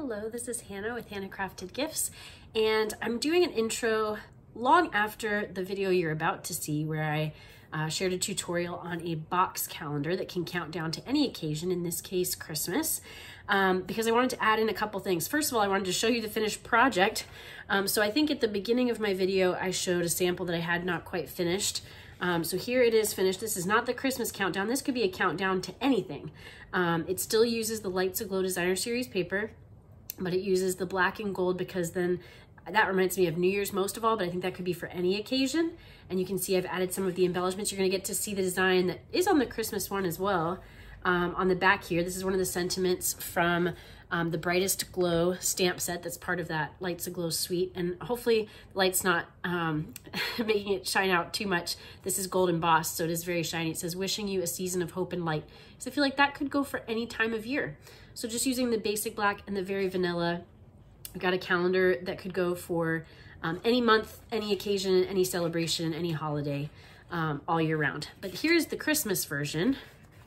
Hello, this is Hannah with Hannah Crafted Gifts, and I'm doing an intro long after the video you're about to see where I shared a tutorial on a box calendar that can count down to any occasion, in this case Christmas, because I wanted to add in a couple things. First of all, I wanted to show you the finished project. So I think at the beginning of my video I showed a sample that I had not quite finished. So here it is finished. This is not the Christmas countdown. This could be a countdown to anything. It still uses the Lights Aglow Designer Series paper, but it uses the black and gold because then that reminds me of New Year's most of all, but I think that could be for any occasion. And you can see I've added some of the embellishments. You're gonna get to see the design that is on the Christmas one as well. On the back here, this is one of the sentiments from the Brightest Glow stamp set that's part of that Lights Aglow suite. And hopefully the light's not making it shine out too much. This is gold embossed, so it is very shiny. It says, wishing you a season of hope and light. So I feel like that could go for any time of year. So just using the basic black and the very vanilla, I've got a calendar that could go for any month, any occasion, any celebration, any holiday, all year round. But here's the Christmas version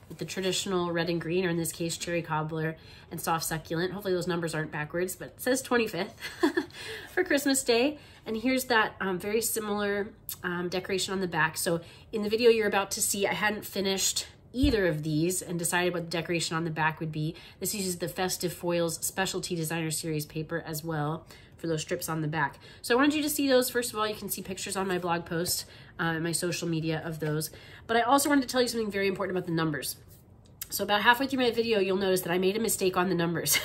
with the traditional red and green, or in this case, cherry cobbler and soft succulent. Hopefully those numbers aren't backwards, but it says 25th for Christmas Day. And here's that very similar decoration on the back. So in the video you're about to see, I hadn't finished either of these and decided what the decoration on the back would be. This uses the Festive Foils Specialty Designer Series paper as well for those strips on the back. So I wanted you to see those. First of all, you can see pictures on my blog post and my social media of those. But I also wanted to tell you something very important about the numbers. So about halfway through my video, you'll notice that I made a mistake on the numbers.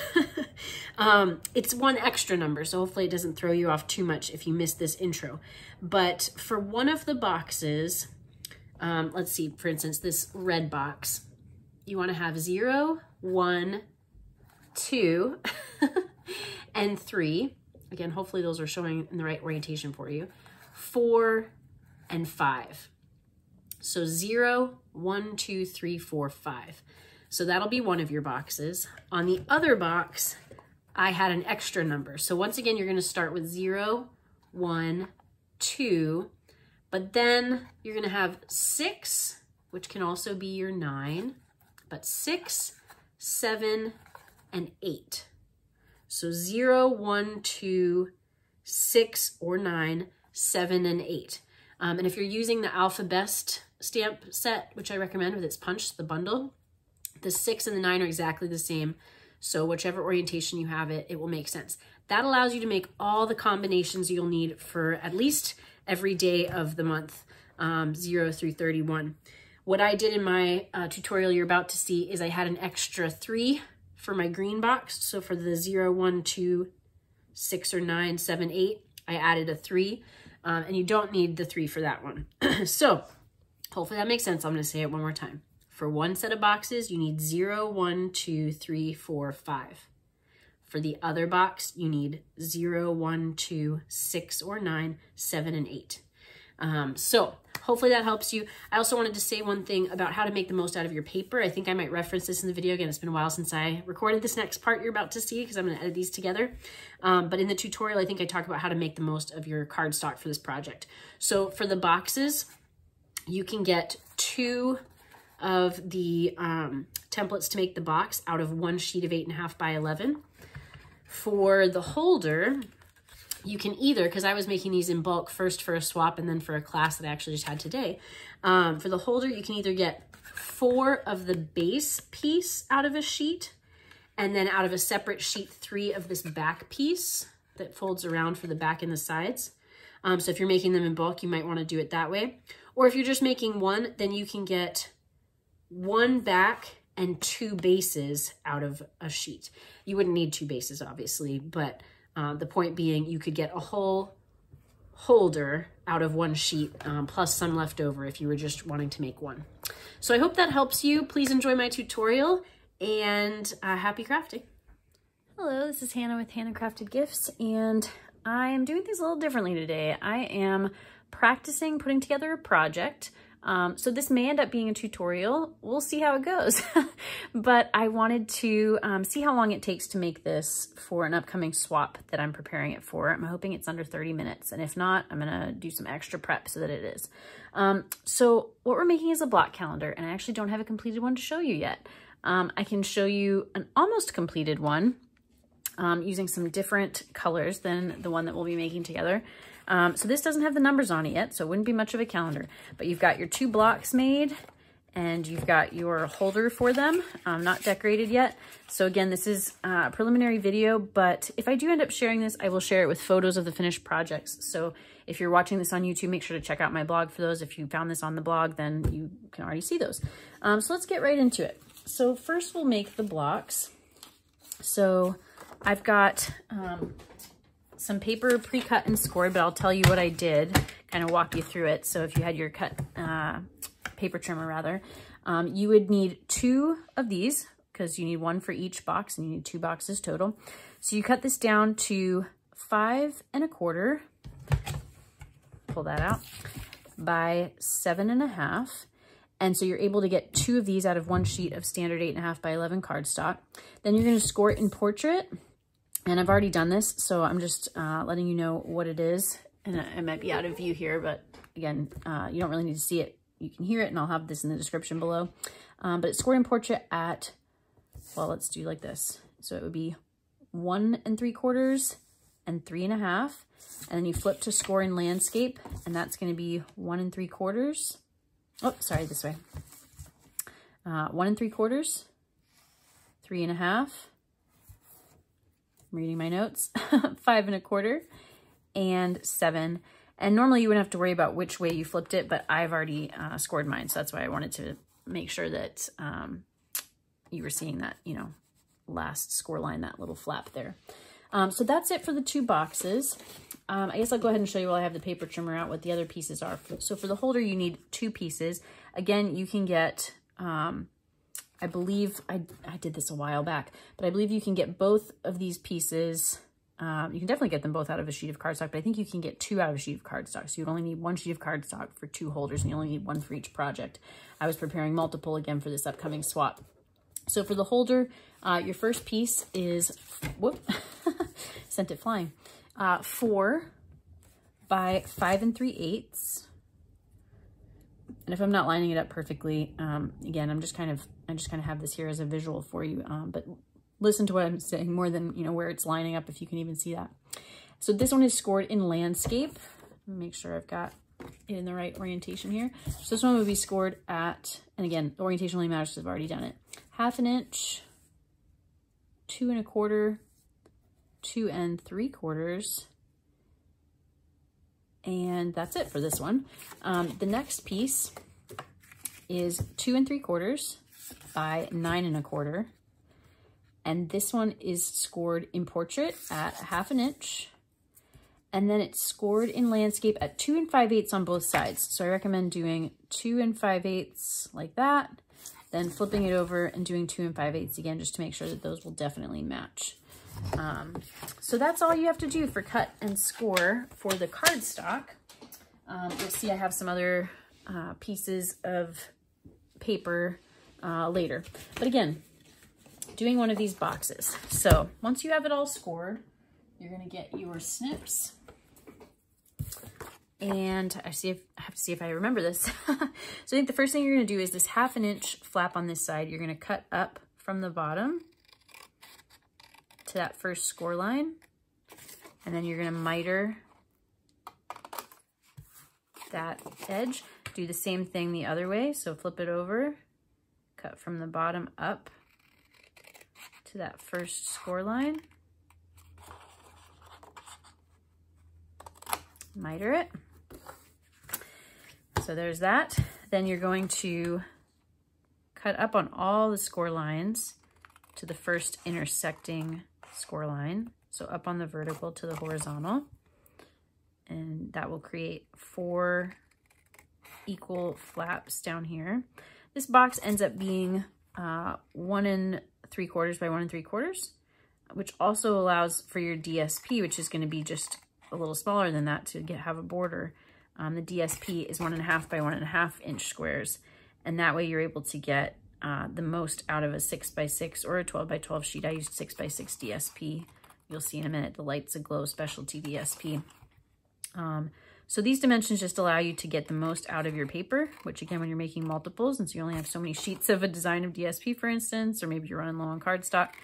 It's one extra number, so hopefully it doesn't throw you off too much if you missed this intro. But for one of the boxes, let's see, for instance, this red box, you want to have 0, 1, 2, and 3. Again, hopefully those are showing in the right orientation for you. 4 and 5. So 0, 1, 2, 3, 4, 5. So that'll be one of your boxes. On the other box, I had an extra number. So once again, you're going to start with 0, 1, 2, but then you're going to have 6, which can also be your 9, but 6, 7, and 8. So 0, 1, 2, 6, or 9, 7, and 8. And if you're using the Alphabest stamp set, which I recommend with its punch, the bundle, the 6 and the 9 are exactly the same. So whichever orientation you have it, it will make sense. That allows you to make all the combinations you'll need for at least every day of the month, 0 through 31. What I did in my tutorial you're about to see is I had an extra 3 for my green box. So for the 0, 1, 2, 6, or 9, 7, 8, I added a 3. And you don't need the 3 for that one. So hopefully that makes sense. I'm going to say it one more time. For one set of boxes, you need 0, 1, 2, 3, 4, 5. For the other box, you need 0, 1, 2, 6, or 9, 7, and 8. So hopefully that helps you. I also wanted to say one thing about how to make the most out of your paper. I think I might reference this in the video. Again, it's been a while since I recorded this next part you're about to see because I'm going to edit these together. But in the tutorial, I think I talk about how to make the most of your cardstock for this project. So for the boxes, you can get 2 of the templates to make the box out of one sheet of 8.5 by 11. For the holder, you can either, because I was making these in bulk, first for a swap and then for a class that I actually just had today. For the holder, you can either get 4 of the base piece out of a sheet, and then out of a separate sheet, 3 of this back piece that folds around for the back and the sides. So if you're making them in bulk, you might want to do it that way. Or if you're just making one, then you can get 1 back and 2 bases out of a sheet. You wouldn't need 2 bases, obviously, but the point being you could get a whole holder out of one sheet, plus some left over if you were just wanting to make one. So I hope that helps you. Please enjoy my tutorial, and happy crafting. Hello, this is Hannah with Hannah Crafted Gifts, and I am doing things a little differently today. I am practicing putting together a project. So this may end up being a tutorial. We'll see how it goes. But I wanted to see how long it takes to make this for an upcoming swap that I'm preparing it for. I'm hoping it's under 30 minutes. And if not, I'm going to do some extra prep so that it is. So what we're making is a block calendar, and I actually don't have a completed one to show you yet. I can show you an almost completed one. using some different colors than the one that we'll be making together. So this doesn't have the numbers on it yet, so it wouldn't be much of a calendar, but you've got your 2 blocks made and you've got your holder for them, not decorated yet. So again, this is a preliminary video, but if I do end up sharing this, I will share it with photos of the finished projects. So if you're watching this on YouTube, make sure to check out my blog for those. If you found this on the blog, then you can already see those. So let's get right into it. So first we'll make the blocks. So I've got some paper pre-cut and scored, but I'll tell you what I did, kind of walk you through it. So if you had your cut paper trimmer rather, you would need 2 of these because you need 1 for each box and you need 2 boxes total. So you cut this down to 5 1/4, pull that out, by 7 1/2. And so you're able to get 2 of these out of 1 sheet of standard 8 1/2 by 11 cardstock. Then you're going to score it in portrait. And I've already done this, so I'm just letting you know what it is. And it might be out of view here, but again, you don't really need to see it. You can hear it, and I'll have this in the description below. But it's scored in portrait at, well, let's do like this. So it would be 1 3/4 and 3 1/2. And then you flip to score in landscape, and that's going to be 1 3/4. Oh, sorry, this way. 1 3/4, 3 1/2. I'm reading my notes. 5 1/4, and 7. And normally you wouldn't have to worry about which way you flipped it, but I've already scored mine. So that's why I wanted to make sure that you were seeing that, you know, last score line, that little flap there. So that's it for the 2 boxes. I guess I'll go ahead and show you while I have the paper trimmer out what the other pieces are. So for the holder, you need 2 pieces. Again, you can get, I believe, I did this a while back, but I believe you can get both of these pieces. You can definitely get them both out of a sheet of cardstock, but I think you can get 2 out of a sheet of cardstock. So you'd only need 1 sheet of cardstock for 2 holders, and you only need 1 for each project. I was preparing multiple again for this upcoming swap. So for the holder, your first piece is, whoop, sent it flying, 4 by 5 3/8. And if I'm not lining it up perfectly, again, I just kind of have this here as a visual for you, but listen to what I'm saying more than, you know, where it's lining up, if you can even see that. So this one is scored in landscape. Make sure I've got it in the right orientation here. So this one would be scored at, and again, the orientation only matters because I've already done it, 1/2 inch, 2 1/4, 2 3/4, and that's it for this one. The next piece is 2 3/4 by 9 1/4. And this one is scored in portrait at 1/2 inch. And then it's scored in landscape at 2 5/8 on both sides. So I recommend doing 2 5/8 like that, then flipping it over and doing 2 5/8 again, just to make sure that those will definitely match. So that's all you have to do for cut and score for the cardstock. You'll see I have some other pieces of paper later. But again, doing one of these boxes. So once you have it all scored, you're going to get your snips. And I have to see if I remember this. So I think the first thing you're going to do is this 1/2 inch flap on this side. You're going to cut up from the bottom to that first score line. And then you're going to miter that edge. Do the same thing the other way. So flip it over, cut from the bottom up to that first score line. Miter it. So there's that. Then you're going to cut up on all the score lines to the first intersecting score line. So up on the vertical to the horizontal. And that will create 4 equal flaps down here. This box ends up being 1 3/4 by 1 3/4, which also allows for your DSP, which is going to be just a little smaller than that to have a border. The DSP is 1 1/2 by 1 1/2 inch squares, and that way you're able to get the most out of a 6 by 6 or a 12 by 12 sheet. I used 6 by 6 DSP. You'll see in a minute the Light's Aglow Specialty DSP. So these dimensions just allow you to get the most out of your paper, which again, when you're making multiples, and so you only have so many sheets of a design of DSP, for instance, or maybe you're running low on cardstock,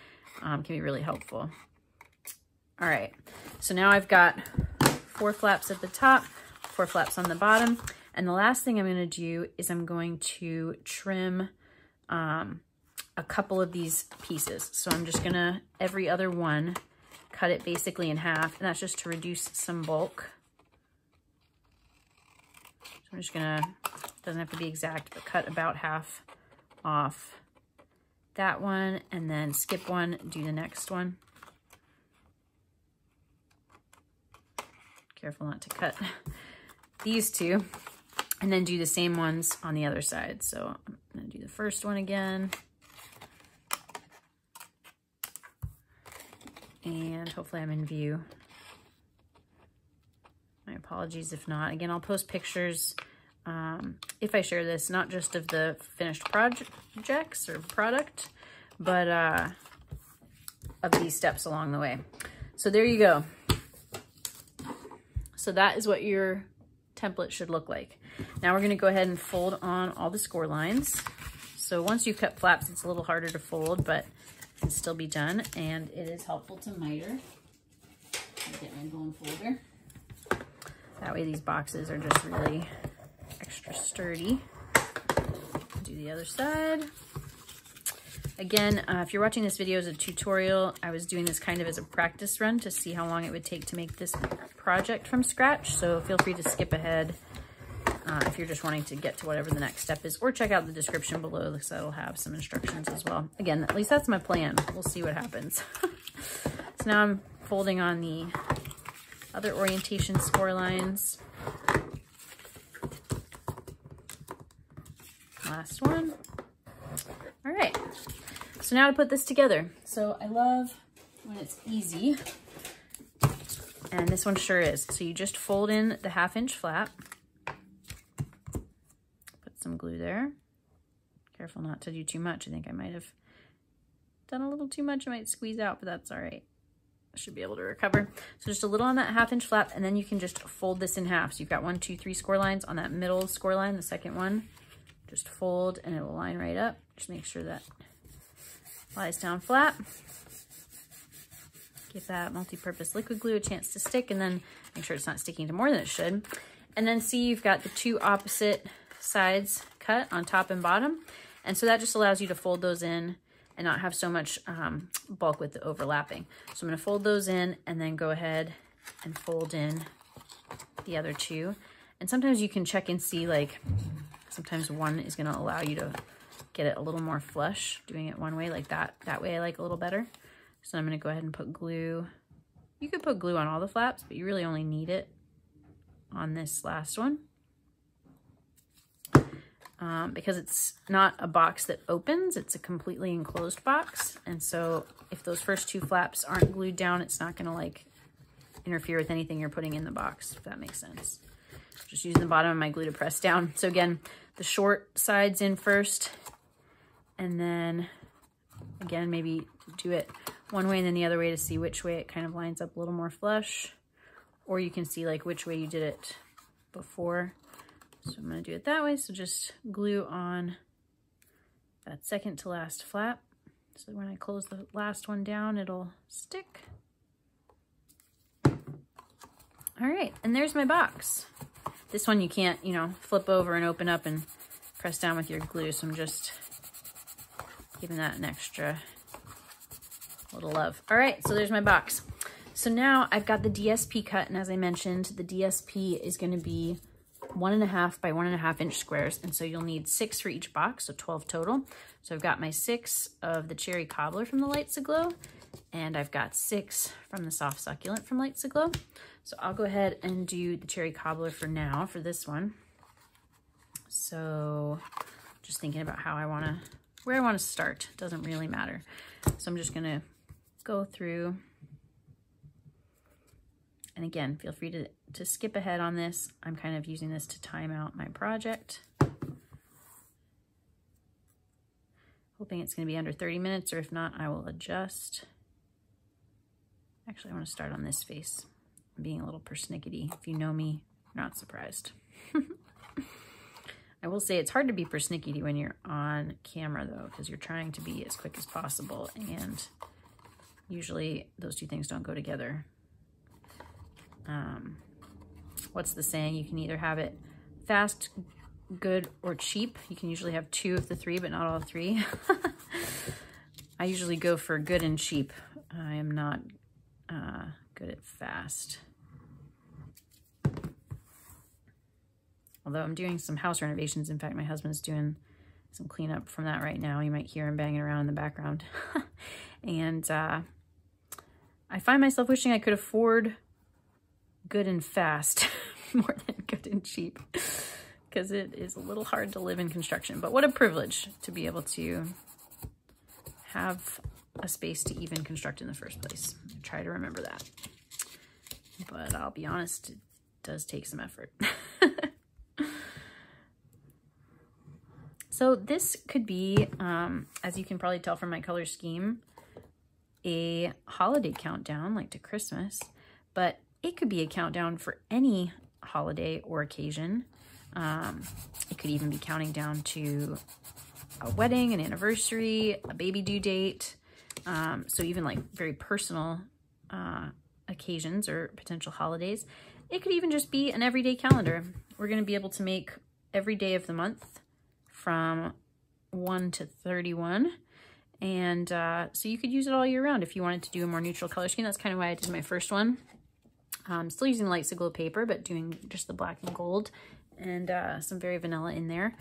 can be really helpful. All right, so now I've got 4 flaps at the top, 4 flaps on the bottom. And the last thing I'm gonna do is I'm going to trim a couple of these pieces. So I'm just gonna, every other one, cut it basically in half, and that's just to reduce some bulk. So I'm just gonna, doesn't have to be exact, but cut about half off that one, and then skip one, do the next one. Careful not to cut these two, and then do the same ones on the other side. So I'm gonna do the first one again. And hopefully I'm in view. My apologies if not. Again, I'll post pictures if I share this, not just of the finished projects or product, but of these steps along the way. So there you go. So that is what your template should look like. Now we're gonna go ahead and fold on all the score lines. So once you've cut flaps, it's a little harder to fold, but it can still be done, and it is helpful to miter. I'll get my bone folder. That way these boxes are just really extra sturdy. Do the other side. Again, if you're watching this video as a tutorial, I was doing this kind of as a practice run to see how long it would take to make this project from scratch. So feel free to skip ahead if you're just wanting to get to whatever the next step is, or check out the description below because that'll have some instructions as well. Again, at least that's my plan. We'll see what happens. So now I'm folding on the other orientation score lines. Last one. All right, so now to put this together. So I love when it's easy, and this one sure is. So you just fold in the 1/2 inch flap, put some glue there. Careful not to do too much. I think I might have done a little too much. It might squeeze out, but that's all right. I should be able to recover. So just a little on that 1/2 inch flap, and then you can just fold this in half. So you've got 1, 2, 3 score lines on that middle score line, the second one. Just fold and it will line right up. Just make sure that lies down flat. Give that multi-purpose liquid glue a chance to stick, and then make sure it's not sticking to more than it should. And then see, you've got the 2 opposite sides cut on top and bottom. And so that just allows you to fold those in and not have so much bulk with the overlapping. So I'm gonna fold those in and then go ahead and fold in the other 2. And sometimes you can check and see, like, sometimes one is gonna allow you to get it a little more flush, doing it one way like that. That way I like a little better. So I'm gonna go ahead and put glue. You could put glue on all the flaps, but you really only need it on this last one. Because it's not a box that opens, it's a completely enclosed box. And so if those first 2 flaps aren't glued down, it's not gonna like interfere with anything you're putting in the box, if that makes sense. Just using the bottom of my glue to press down. So again, the short sides in first, and then again, maybe do it one way and then the other way to see which way it kind of lines up a little more flush, or you can see like which way you did it before. So I'm gonna do it that way. So just glue on that second to last flap. So when I close the last one down, it'll stick. All right, and there's my box. This one you can't, you know, flip over and open up and press down with your glue. So I'm just giving that an extra little love. All right, so there's my box. So now I've got the DSP cut, and as I mentioned, the DSP is gonna be 1.5 by 1.5 inch squares. And so you'll need 6 for each box, so 12 total. So I've got my 6 of the cherry cobbler from the Lights Aglow, and I've got 6 from the soft succulent from Lights Aglow. So I'll go ahead and do the cherry cobbler for now for this one. So just thinking about how I wanna, where I wanna start, doesn't really matter. So I'm just gonna go through, and again, feel free to skip ahead on this. I'm kind of using this to time out my project. Hoping it's gonna be under 30 minutes, or if not, I will adjust. Actually, I wanna start on this face. I'm being a little persnickety. If you know me, you're not surprised. I will say it's hard to be persnickety when you're on camera though, because you're trying to be as quick as possible, and usually those two things don't go together. What's the saying? You can either have it fast, good, or cheap. You can usually have 2 of the 3, but not all 3. I usually go for good and cheap. I am not good at fast. Although I'm doing some house renovations. In fact, my husband's doing some cleanup from that right now. You might hear him banging around in the background. And I find myself wishing I could afford good and fast more than good and cheap, because it is a little hard to live in construction. But what a privilege to be able to have a space to even construct in the first place. I try to remember that. But I'll be honest, it does take some effort. So this could be, as you can probably tell from my color scheme, a holiday countdown, like to Christmas, but it could be a countdown for any holiday or occasion. It could even be counting down to a wedding, an anniversary, a baby due date. So even like very personal occasions or potential holidays. It could even just be an everyday calendar. We're going to be able to make every day of the month from 1 to 31. And so you could use it all year round if you wanted to do a more neutral color scheme. That's kind of why I did my first one. I'm still using light Aglow paper, but doing just the black and gold and some very vanilla in there.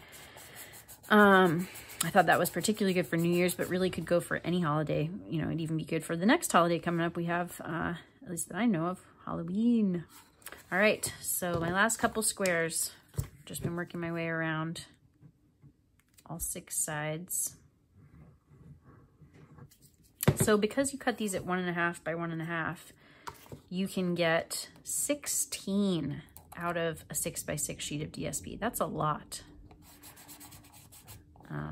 I thought that was particularly good for New Year's, but really could go for any holiday. You know, it'd even be good for the next holiday coming up. We have, at least that I know of, Halloween. All right, so my last couple squares, just been working my way around all 6 sides. So because you cut these at 1.5 by 1.5, you can get 16 out of a 6 by 6 sheet of DSP. That's a lot.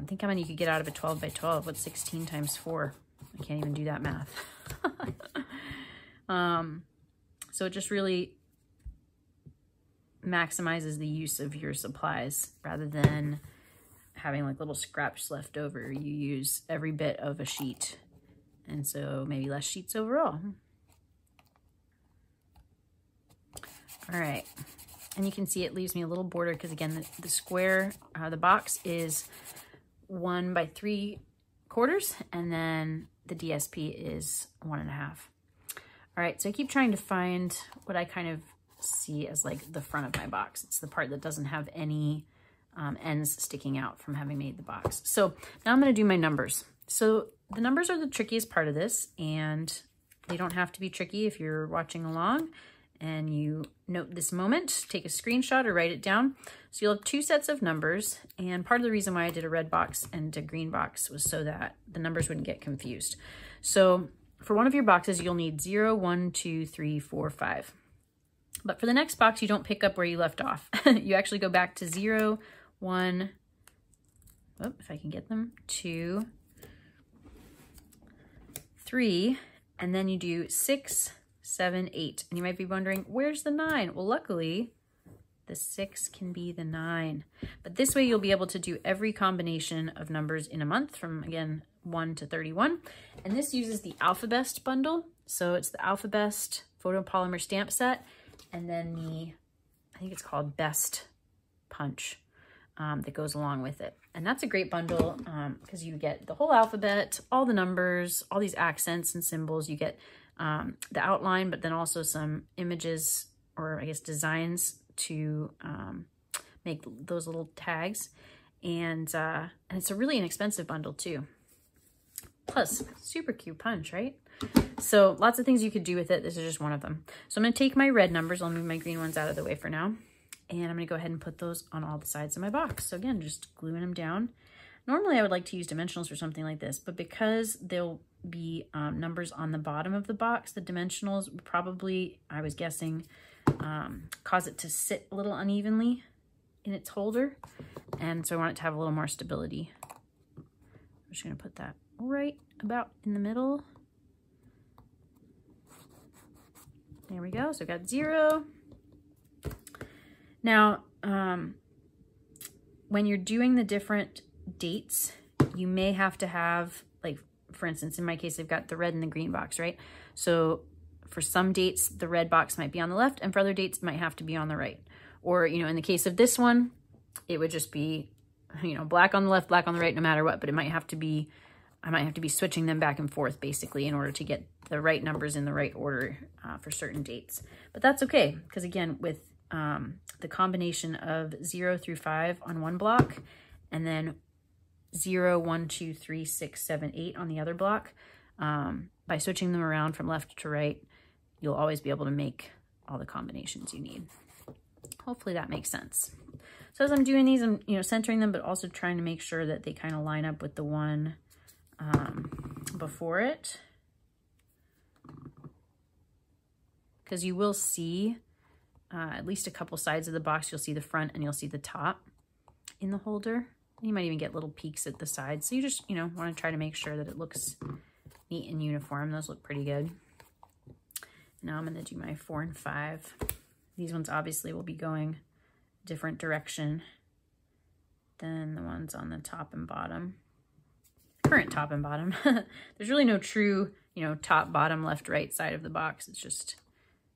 Think how many you could get out of a 12 by 12. What's 16 times 4? I can't even do that math. So it just really maximizes the use of your supplies rather than having like little scraps left over. You use every bit of a sheet, and so maybe less sheets overall. All right, and you can see it leaves me a little border because again, the square, the box is 1 by 3/4, and then the DSP is 1.5. All right, so I keep trying to find what I kind of see as like the front of my box. It's the part that doesn't have any ends sticking out from having made the box. So now I'm going to do my numbers. So the numbers are the trickiest part of this, and they don't have to be tricky if you're watching along and you note this moment, take a screenshot or write it down. So you'll have 2 sets of numbers, and part of the reason why I did a red box and a green box was so that the numbers wouldn't get confused. So for one of your boxes, you'll need 0, 1, 2, 3, 4, 5. But for the next box, you don't pick up where you left off. You actually go back to 0, 1, oh, if I can get them, 2, 3, and then you do 6, 7, 8. And you might be wondering, where's the 9? Well, luckily, the 6 can be the 9. But this way, you'll be able to do every combination of numbers in a month from, again, 1 to 31. And this uses the Alphabest Bundle. So it's the Alphabest photopolymer stamp set, and then the, I think it's called Best Punch that goes along with it. And that's a great bundle because you get the whole alphabet, all the numbers, all these accents and symbols. You get the outline, but then also some images, or I guess designs, to make those little tags. And it's a really inexpensive bundle too. Plus, super cute punch, right? So lots of things you could do with it. This is just one of them. So I'm going to take my red numbers. I'll move my green ones out of the way for now. And I'm going to go ahead and put those on all the sides of my box. So again, just gluing them down. Normally I would like to use dimensionals for something like this, but because there'll be numbers on the bottom of the box, the dimensionals would probably, I was guessing, cause it to sit a little unevenly in its holder. And so I want it to have a little more stability. I'm just going to put that right about in the middle. There we go. So I've got 0. Now, when you're doing the different dates, you may have to have, like, for instance, in my case, I've got the red and the green box, right? So for some dates, the red box might be on the left, and for other dates, it might have to be on the right. Or, you know, in the case of this one, it would just be, you know, black on the left, black on the right, no matter what, but it might have to be, I might have to be switching them back and forth basically in order to get the right numbers in the right order for certain dates. But that's okay, because again, with the combination of 0 through 5 on one block, and then 0, 1, 2, 3, 6, 7, 8 on the other block, by switching them around from left to right, you'll always be able to make all the combinations you need. Hopefully that makes sense. So as I'm doing these, I'm, you know, centering them, but also trying to make sure that they kind of line up with the one before it. Because you will see at least a couple sides of the box. You'll see the front and you'll see the top in the holder. You might even get little peaks at the sides. So you just, you know, want to try to make sure that it looks neat and uniform. Those look pretty good. Now I'm going to do my 4 and 5. These ones obviously will be going a different direction than the ones on the top and bottom. Current top and bottom. There's really no true, you know, top, bottom, left, right side of the box. It's just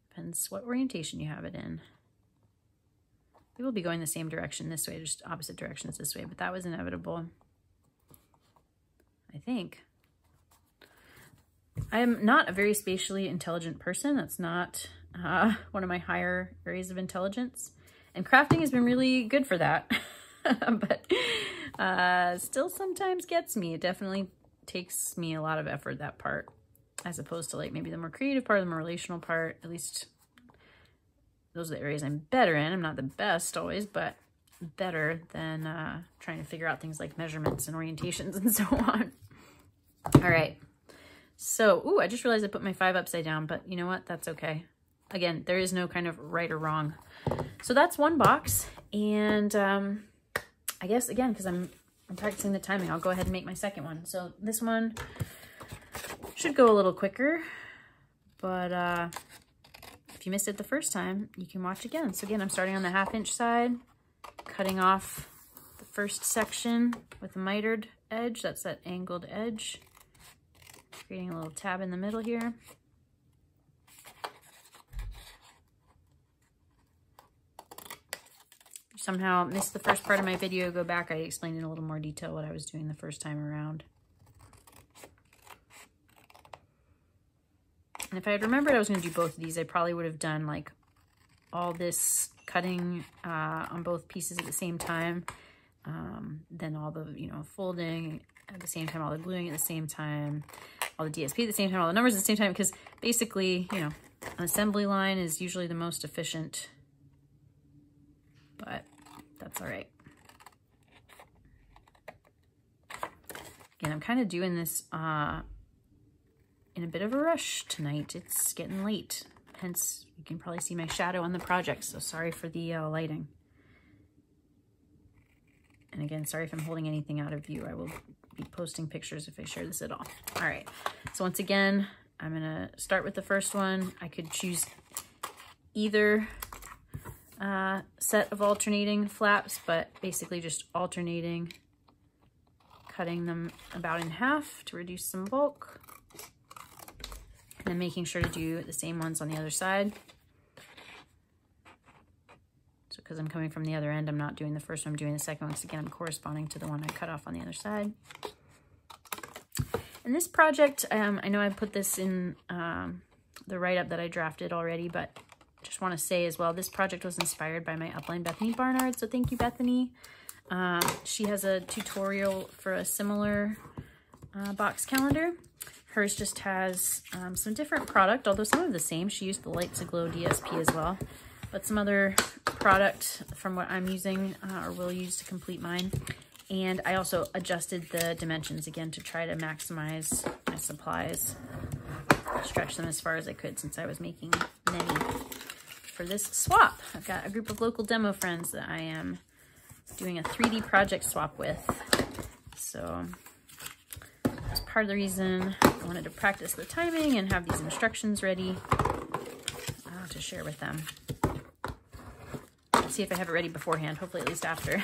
depends what orientation you have it in. They will be going the same direction this way, just opposite directions this way, but that was inevitable, I think. I am not a very spatially intelligent person. That's not one of my higher areas of intelligence. And crafting has been really good for that. But still sometimes gets me. It definitely takes me a lot of effort, that part, as opposed to like maybe the more creative part, the more relational part. At least those are the areas I'm better in. I'm not the best always, but better than trying to figure out things like measurements and orientations and so on. All right. So, ooh, I just realized I put my 5 upside down, but you know what? That's okay. Again, there is no kind of right or wrong. So that's one box. And I guess, again, because I'm practicing the timing, I'll go ahead and make my second one. So this one should go a little quicker, but if you missed it the first time, you can watch again. So again, I'm starting on the 1/2 inch side, cutting off the first section with a mitered edge. That's that angled edge. Creating a little tab in the middle here. If you somehow missed the first part of my video, go back. I explained in a little more detail what I was doing the first time around. And if I had remembered I was going to do both of these, I probably would have done like all this cutting on both pieces at the same time. Then all the, you know, folding at the same time, all the gluing at the same time, all the DSP at the same time, all the numbers at the same time, because basically, you know, an assembly line is usually the most efficient, but that's all right. Again, I'm kind of doing this in a bit of a rush tonight. It's getting late, hence you can probably see my shadow on the project, so sorry for the lighting. And again, sorry if I'm holding anything out of view. I will be posting pictures if I share this at all. All right, so once again, I'm gonna start with the first one. I could choose either set of alternating flaps, but basically just alternating, cutting them about in half to reduce some bulk, and then making sure to do the same ones on the other side. So because I'm coming from the other end, I'm not doing the first one, I'm doing the second one, because again, I'm corresponding to the one I cut off on the other side. And this project, I know I put this in the write-up that I drafted already, but just want to say as well, this project was inspired by my upline, Bethany Barnard, so thank you, Bethany. She has a tutorial for a similar box calendar. Hers just has some different product, although some of the same. She used the Lights Aglow DSP as well, but some other product from what I'm using or will use to complete mine. And I also adjusted the dimensions again to try to maximize my supplies, stretch them as far as I could since I was making many for this swap. I've got a group of local demo friends that I am doing a 3D project swap with. So that's part of the reason I wanted to practice the timing and have these instructions ready to share with them. I'll see if I have it ready beforehand, hopefully at least after.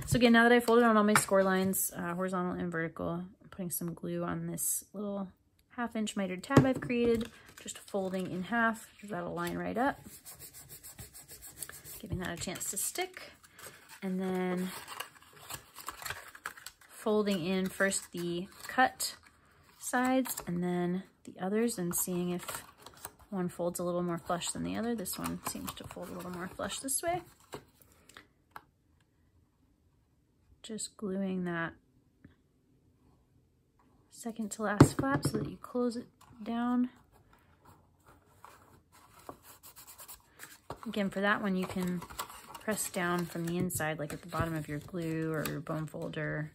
So again, now that I folded on all my score lines, horizontal and vertical, putting some glue on this little 1/2 inch mitered tab I've created, just folding in half, that'll line right up, giving that a chance to stick, and then folding in first the cut sides and then the others and seeing if one folds a little more flush than the other. This one seems to fold a little more flush this way. Just gluing that second to last flap so that you close it down. Again, for that one, you can press down from the inside, like at the bottom of your glue or your bone folder,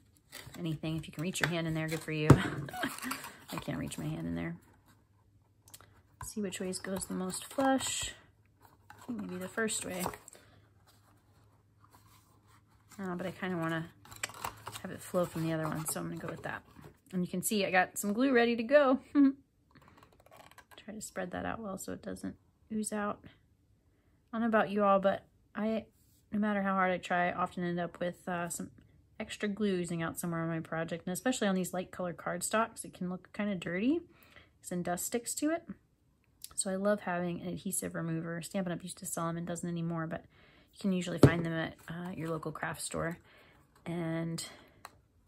anything. If you can reach your hand in there, good for you. I can't reach my hand in there. See which ways goes the most flush. I think maybe the first way. But I kind of want to have it flow from the other one, so I'm going to go with that. And you can see I got some glue ready to go. Try to spread that out well so it doesn't ooze out. I don't know about you all, but no matter how hard I try, I often end up with some extra glue oozing out somewhere on my project, and especially on these light colored cardstocks, it can look kind of dirty because then dust sticks to it. So I love having an adhesive remover. Stampin' Up! Used to sell them and doesn't anymore, but you can usually find them at your local craft store. And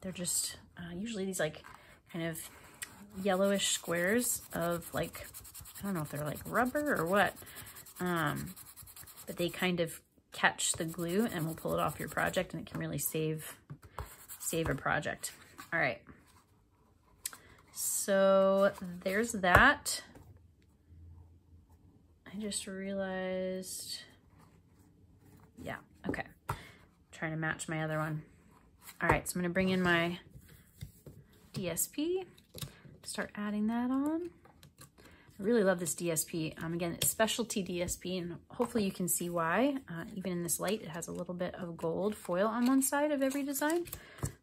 they're just usually these like kind of yellowish squares of like, I don't know if they're like rubber or what, but they kind of catch the glue and will pull it off your project, and it can really save a project. All right, so there's that. I just realized, yeah, okay. Trying to match my other one. All right, so I'm gonna bring in my DSP, start adding that on. I really love this DSP. Again, it's specialty DSP, and hopefully you can see why. Even in this light, it has a little bit of gold foil on one side of every design.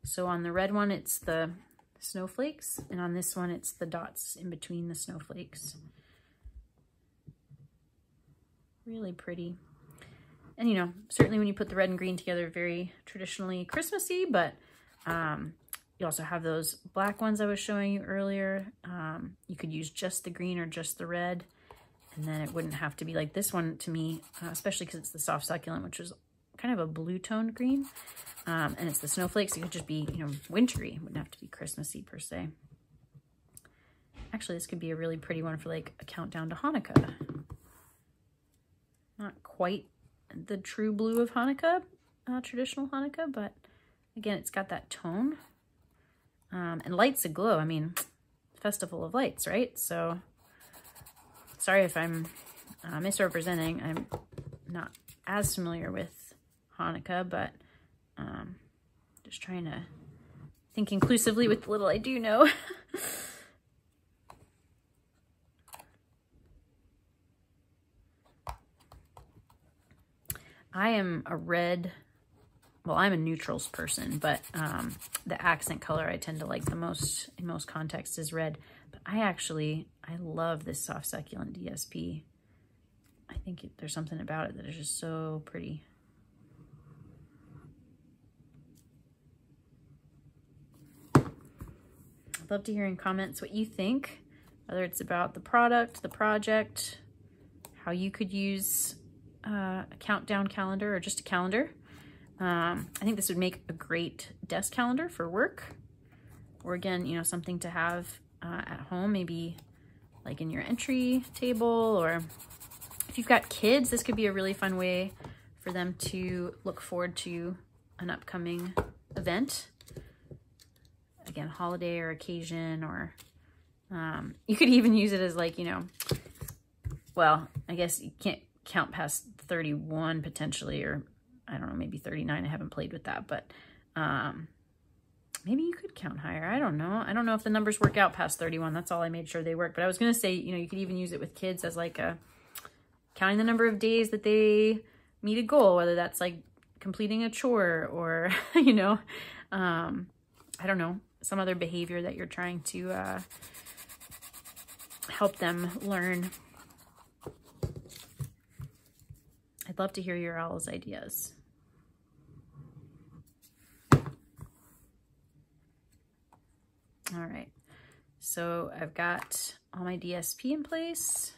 So on the red one, it's the snowflakes, and on this one, it's the dots in between the snowflakes. Really pretty. And you know, certainly when you put the red and green together, very traditionally Christmassy, but you also have those black ones I was showing you earlier. You could use just the green or just the red, and then it wouldn't have to be like this one to me, especially because it's the soft succulent, which is kind of a blue toned green. And it's the snowflakes, it could just be, you know, wintry. It wouldn't have to be Christmassy per se. Actually, this could be a really pretty one for like a countdown to Hanukkah. Not quite the true blue of Hanukkah, traditional Hanukkah, but again, it's got that tone. And light's aglow. I mean, festival of lights, right? So sorry if I'm misrepresenting. I'm not as familiar with Hanukkah, but just trying to think inclusively with the little I do know. I am a red, well, I'm a neutrals person, but the accent color I tend to like the most in most contexts is red. But I love this soft succulent DSP. I think there's something about it that is just so pretty. I'd love to hear in comments what you think, whether it's about the product, the project, how you could use a countdown calendar or just a calendar. I think this would make a great desk calendar for work, or again, you know, something to have at home, maybe like in your entry table, or if you've got kids, this could be a really fun way for them to look forward to an upcoming event. Again, holiday or occasion, or you could even use it as like, you know, well, I guess you can't count past 31 potentially, or I don't know, maybe 39. I haven't played with that, but maybe you could count higher. I don't know. I don't know if the numbers work out past 31. That's all I made sure they work. But I was going to say, you know, you could even use it with kids as like a counting the number of days that they meet a goal, whether that's like completing a chore or, you know, I don't know, some other behavior that you're trying to help them learn. I'd love to hear your all's ideas. All right, so I've got all my DSP in place.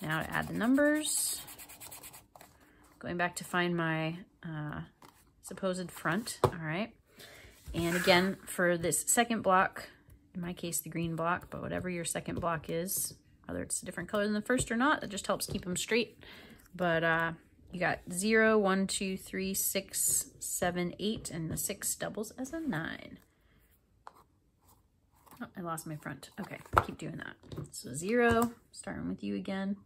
Now to add the numbers. Going back to find my supposed front. All right. And again, for this second block, in my case, the green block, but whatever your second block is, whether it's a different color than the first or not, that just helps keep them straight. But you got 0, 1, 2, 3, 6, 7, 8, and the 6 doubles as a 9. Oh, I lost my front. Okay, keep doing that. So 0, starting with you again.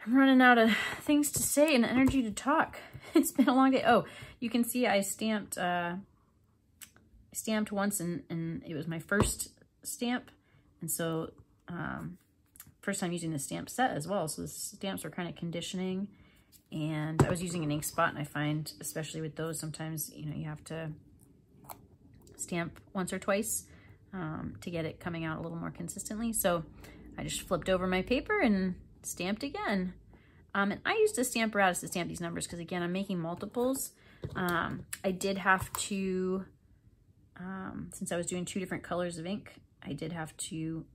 I'm running out of things to say and energy to talk. It's been a long day. Oh, you can see I stamped once and it was my first stamp. And so first time using the stamp set as well. So the stamps were kind of conditioning, and I was using an ink spot, and I find, especially with those, sometimes, you know, you have to stamp once or twice to get it coming out a little more consistently. So I just flipped over my paper and stamped again. And I used a Stamparatus to stamp these numbers because, again, I'm making multiples. I did have to, since I was doing 2 different colors of ink, I did have to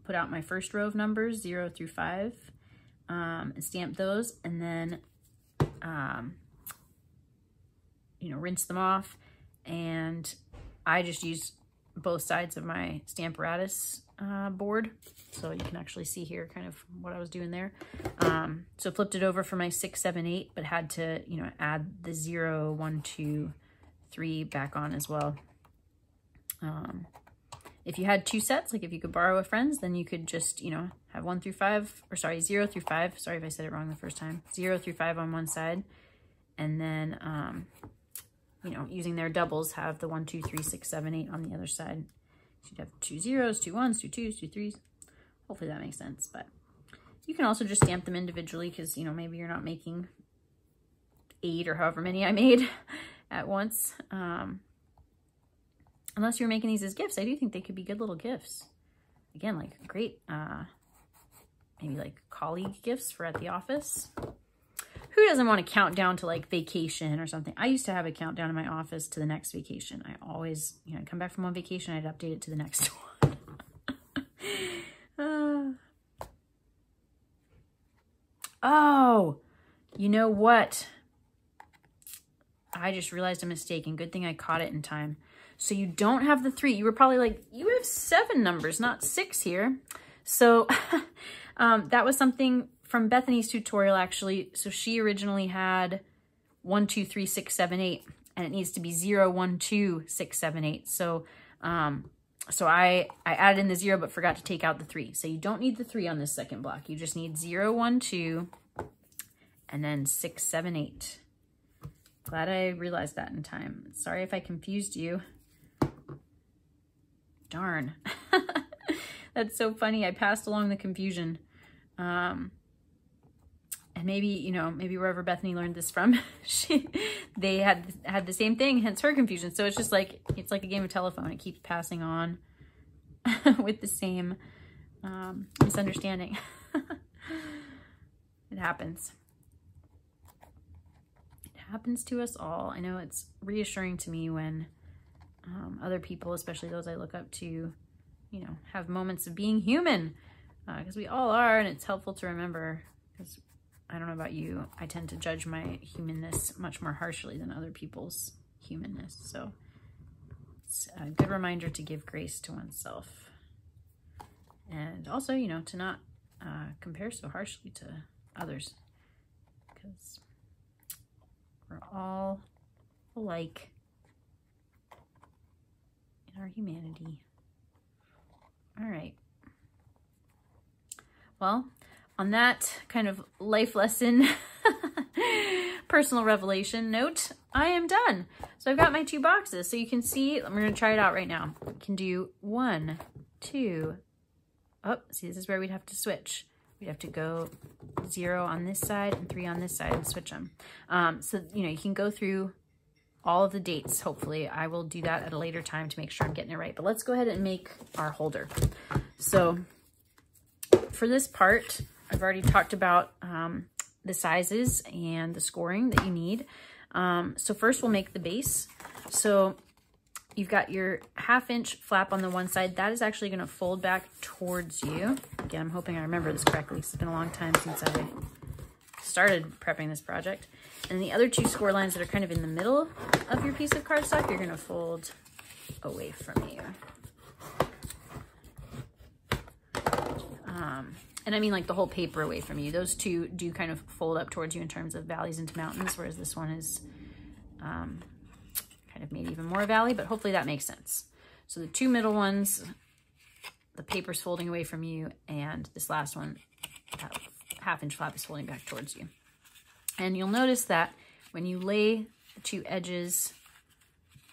put out my first row of numbers, 0 through 5, and stamp those, and then, you know, rinse them off. And I just used both sides of my Stamparatus board, so you can actually see here kind of what I was doing there. So flipped it over for my 6, 7, 8, but had to, you know, add the 0, 1, 2, 3 back on as well. If you had 2 sets, like if you could borrow a friend's, then you could just, you know, have 1 through 5, or sorry, 0 through 5. Sorry if I said it wrong the first time. 0 through 5 on one side, and then, you know, using their doubles, have the 1, 2, 3, 6, 7, 8 on the other side. So you'd have 2 zeros, 2 1s, 2 2s, 2 3s. Hopefully that makes sense. But you can also just stamp them individually because, you know, maybe you're not making 8 or however many I made at once. Unless you're making these as gifts, I do think they could be good little gifts. Again, like great, maybe like colleague gifts for at the office. Who doesn't want to count down to like vacation or something? I used to have a countdown in my office to the next vacation. I always, you know, I'd come back from one vacation, I'd update it to the next one. Oh, you know what? I just realized a mistake, and good thing I caught it in time. So you don't have the 3. You were probably like, you have 7 numbers, not 6 here. So that was something from Bethany's tutorial, actually. So she originally had 1, 2, 3, 6, 7, 8, and it needs to be 0, 1, 2, 6, 7, 8. So so I added in the 0 but forgot to take out the 3. So you don't need the 3 on this second block. You just need 0, 1, 2, and then 6, 7, 8. Glad I realized that in time. Sorry if I confused you. Darn. That's so funny. I passed along the confusion. And maybe, you know, maybe wherever Bethany learned this from, they had the same thing, hence her confusion. So it's just like, it's like a game of telephone. It keeps passing on with the same misunderstanding. It happens. It happens to us all. I know it's reassuring to me when other people, especially those I look up to, you know, have moments of being human, because we all are, and it's helpful to remember, because I don't know about you, I tend to judge my humanness much more harshly than other people's humanness. So it's a good reminder to give grace to oneself. And also, you know, to not compare so harshly to others, because we're all alike in our humanity. All right. Well, on that kind of life lesson, personal revelation note, I am done. So I've got my 2 boxes. So you can see, I'm going to try it out right now. We can do 1, 2. Oh, see, this is where we'd have to switch. We'd have to go 0 on this side and 3 on this side and switch them. So, you know, you can go through all of the dates. Hopefully I will do that at a later time to make sure I'm getting it right. But let's go ahead and make our holder. So for this part, I've already talked about the sizes and the scoring that you need. So first we'll make the base. So you've got your 1/2 inch flap on the one side. That is actually going to fold back towards you. Again, I'm hoping I remember this correctly. It's been a long time since I started prepping this project. And the other 2 score lines that are kind of in the middle of your piece of cardstock, you're going to fold away from you. And I mean like the whole paper away from you. Those 2 do kind of fold up towards you in terms of valleys into mountains, whereas this one is kind of made even more valley, but hopefully that makes sense. So the 2 middle ones, the paper's folding away from you, and this last one, that 1/2 inch flap is folding back towards you. And you'll notice that when you lay the 2 edges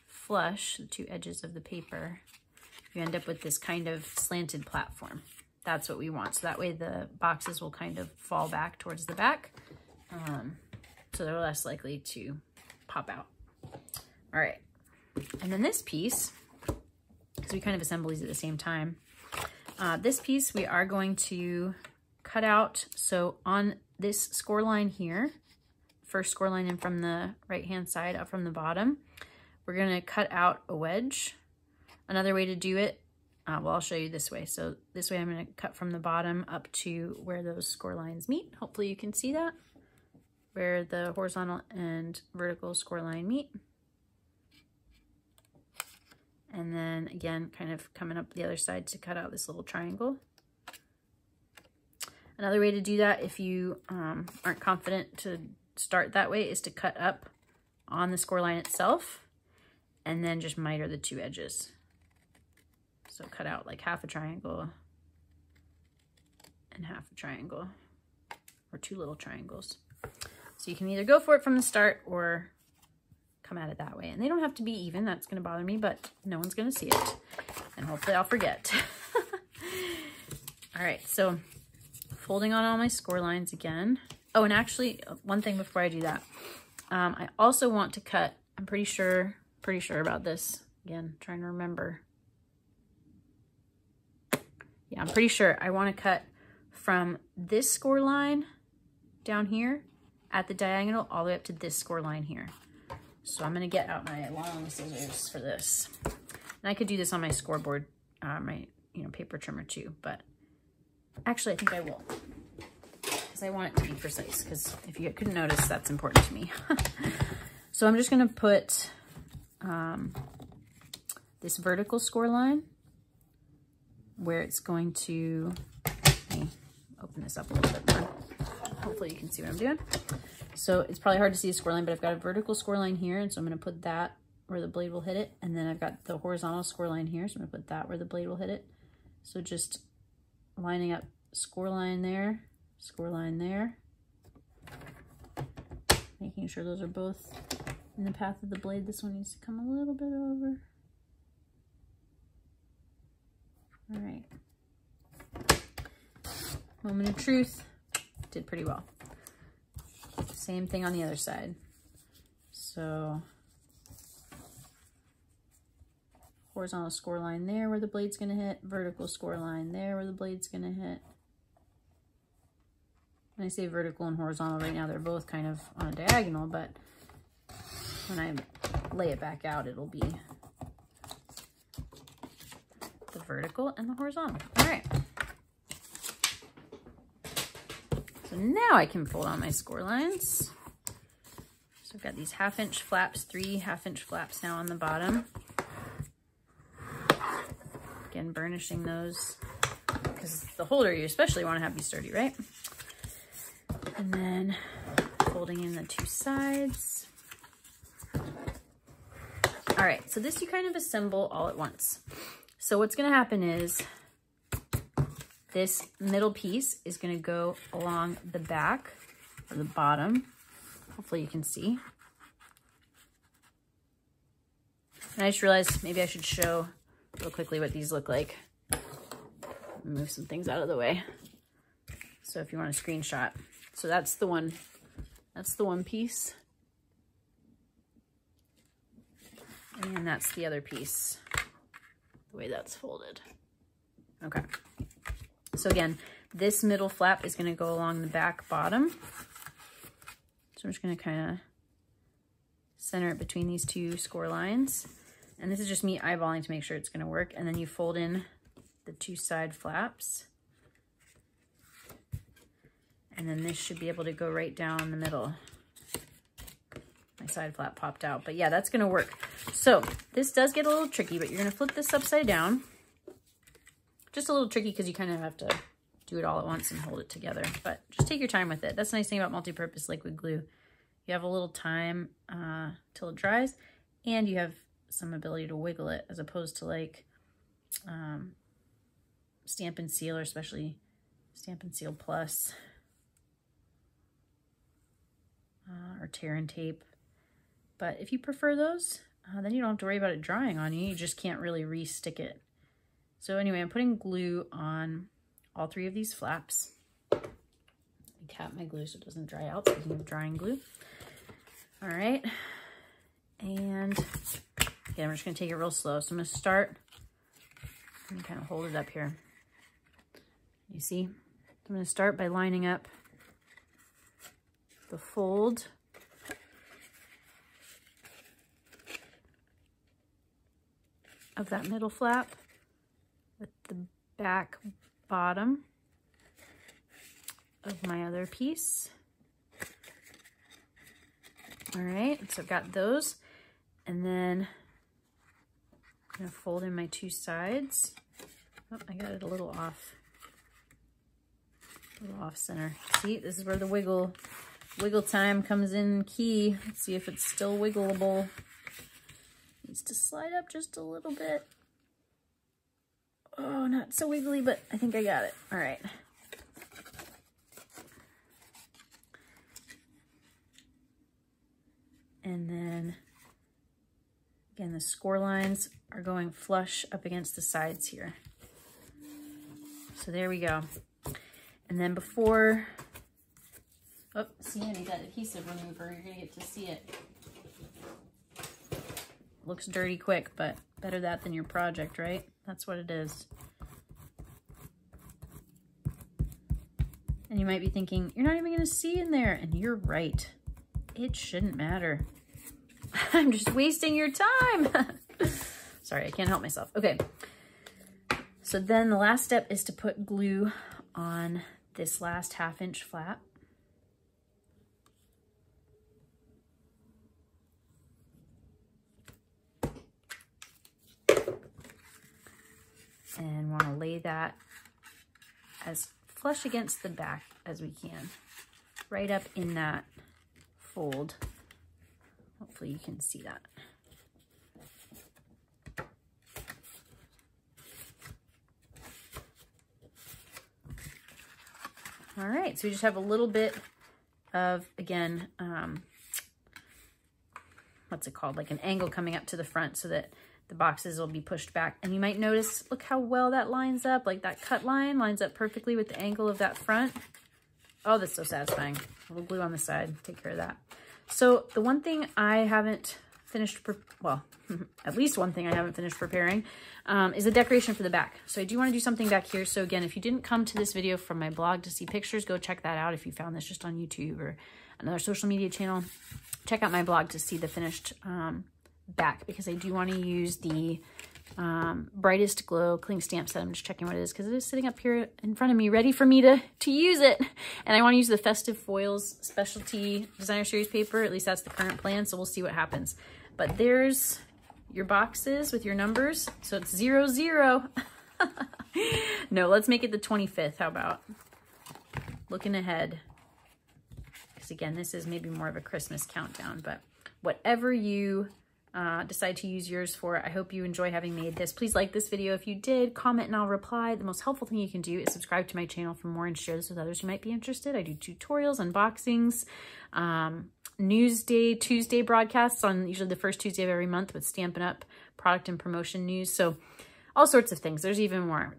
flush, the 2 edges of the paper, you end up with this kind of slanted platform. That's what we want. So that way the boxes will kind of fall back towards the back. So they're less likely to pop out. All right. And then this piece, because we kind of assemble these at the same time, this piece we are going to cut out. So on this score line here, first score line in from the right-hand side up from the bottom, we're going to cut out a wedge. Another way to do it, well, I'll show you this way. So this way I'm going to cut from the bottom up to where those score lines meet. Hopefully you can see that, where the horizontal and vertical score line meet. And then again, kind of coming up the other side to cut out this little triangle. Another way to do that, if you aren't confident to start that way, is to cut up on the score line itself and then just miter the 2 edges. So cut out like 1/2 a triangle and 1/2 a triangle, or 2 little triangles. So you can either go for it from the start or come at it that way. And they don't have to be even, that's gonna bother me, but no one's gonna see it. And hopefully I'll forget. All right, so folding on all my score lines again. Oh, and actually one thing before I do that, I also want to cut, I'm pretty sure about this. Again, trying to remember. Yeah, I'm pretty sure I want to cut from this score line down here at the diagonal all the way up to this score line here. So I'm going to get out my long scissors for this. And I could do this on my scoreboard, my paper trimmer too, but actually I think I will, because I want it to be precise, because if you couldn't notice, that's important to me. So I'm just going to put this vertical score line where it's going to, let me open this up a little bit more. Hopefully you can see what I'm doing. So it's probably hard to see a score line, but I've got a vertical score line here, and so I'm going to put that where the blade will hit it. And then I've got the horizontal score line here, so I'm going to put that where the blade will hit it. So just lining up score line there, making sure those are both in the path of the blade. This one needs to come a little bit over. All right. Moment of truth. Did pretty well. Same thing on the other side. So horizontal score line there where the blade's going to hit, vertical score line there where the blade's going to hit. When I say vertical and horizontal right now, they're both kind of on a diagonal, but when I lay it back out, it'll be the vertical and the horizontal. All right. So now I can fold on my score lines. So I've got these 1/2 inch flaps, 3 1/2 inch flaps now on the bottom. Again, burnishing those, because the holder you especially want to have be sturdy, right? And then folding in the 2 sides. All right, so this you kind of assemble all at once. So what's going to happen is this middle piece is going to go along the back or the bottom. Hopefully you can see. And I just realized maybe I should show real quickly what these look like. Move some things out of the way. So if you want a screenshot. So that's the one piece. And that's the other piece, the way that's folded. Okay. So again, this middle flap is going to go along the back bottom. So I'm just going to kind of center it between these two score lines. And this is just me eyeballing to make sure it's going to work. And then you fold in the two side flaps. And then this should be able to go right down the middle. My side flap popped out, but yeah, that's going to work. So this does get a little tricky, but you're going to flip this upside down. Just a little tricky because you kind of have to do it all at once and hold it together, but just take your time with it. That's the nice thing about multi-purpose liquid glue. You have a little time till it dries, and you have some ability to wiggle it as opposed to like Stamp and Seal, or especially Stamp and Seal Plus, or Tear and Tape. But if you prefer those, then you don't have to worry about it drying on you. You just can't really re-stick it. So anyway, I'm putting glue on all three of these flaps. I tap my glue so it doesn't dry out, speaking of drying glue. All right. And again, we're just gonna take it real slow. So I'm gonna start, let me kind of hold it up here. You see? I'm gonna start by lining up the fold of that middle flap with the back bottom of my other piece. All right, so I've got those, and then I'm gonna fold in my two sides. Oh, I got it a little off center. See, this is where the wiggle time comes in key. Let's see if it's still wiggleable. Needs to slide up just a little bit. Oh, not so wiggly, but I think I got it. All right. And then, again, the score lines are going flush up against the sides here. So there we go. And then before, oh, see, I need that adhesive remover. You're gonna get to see it. Looks dirty quick, but better that than your project, right? That's what it is. And you might be thinking, you're not even gonna see in there, and you're right. It shouldn't matter. I'm just wasting your time. Sorry, I can't help myself. Okay, so then the last step is to put glue on this last 1/2 inch flap. And want to lay that as flush against the back as we can, right up in that fold. Hopefully you can see that. All right, so we just have a little bit of, again, what's it called? Like an angle coming up to the front so that the boxes will be pushed back. And you might notice, look how well that lines up. Like that cut line lines up perfectly with the angle of that front. Oh, that's so satisfying. A little glue on the side, take care of that. So the one thing I haven't finished, well, at least one thing I haven't finished preparing is the decoration for the back. So I do want to do something back here. So again, if you didn't come to this video from my blog to see pictures, go check that out. If you found this just on YouTube or another social media channel, check out my blog to see the finished back, because I do want to use the Brightest Glow cling stamp set. I'm just checking what it is because it is sitting up here in front of me ready for me to use it. And I want to use the Festive Foils Specialty Designer Series paper. At least that's the current plan, so we'll see what happens. But there's your boxes with your numbers. So it's 0, 0. No, let's make it the 25th. How about? Looking ahead. Because again, this is maybe more of a Christmas countdown, but whatever you decide to use yours for, I hope you enjoy having made this. Please like this video if you did, comment and I'll reply. The most helpful thing you can do is subscribe to my channel for more and share this with others who might be interested. I do tutorials, unboxings, Newsday, Tuesday broadcasts on usually the first Tuesday of every month with Stampin' Up! Product and promotion news. So all sorts of things. There's even more.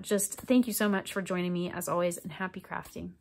Just thank you so much for joining me as always, and happy crafting.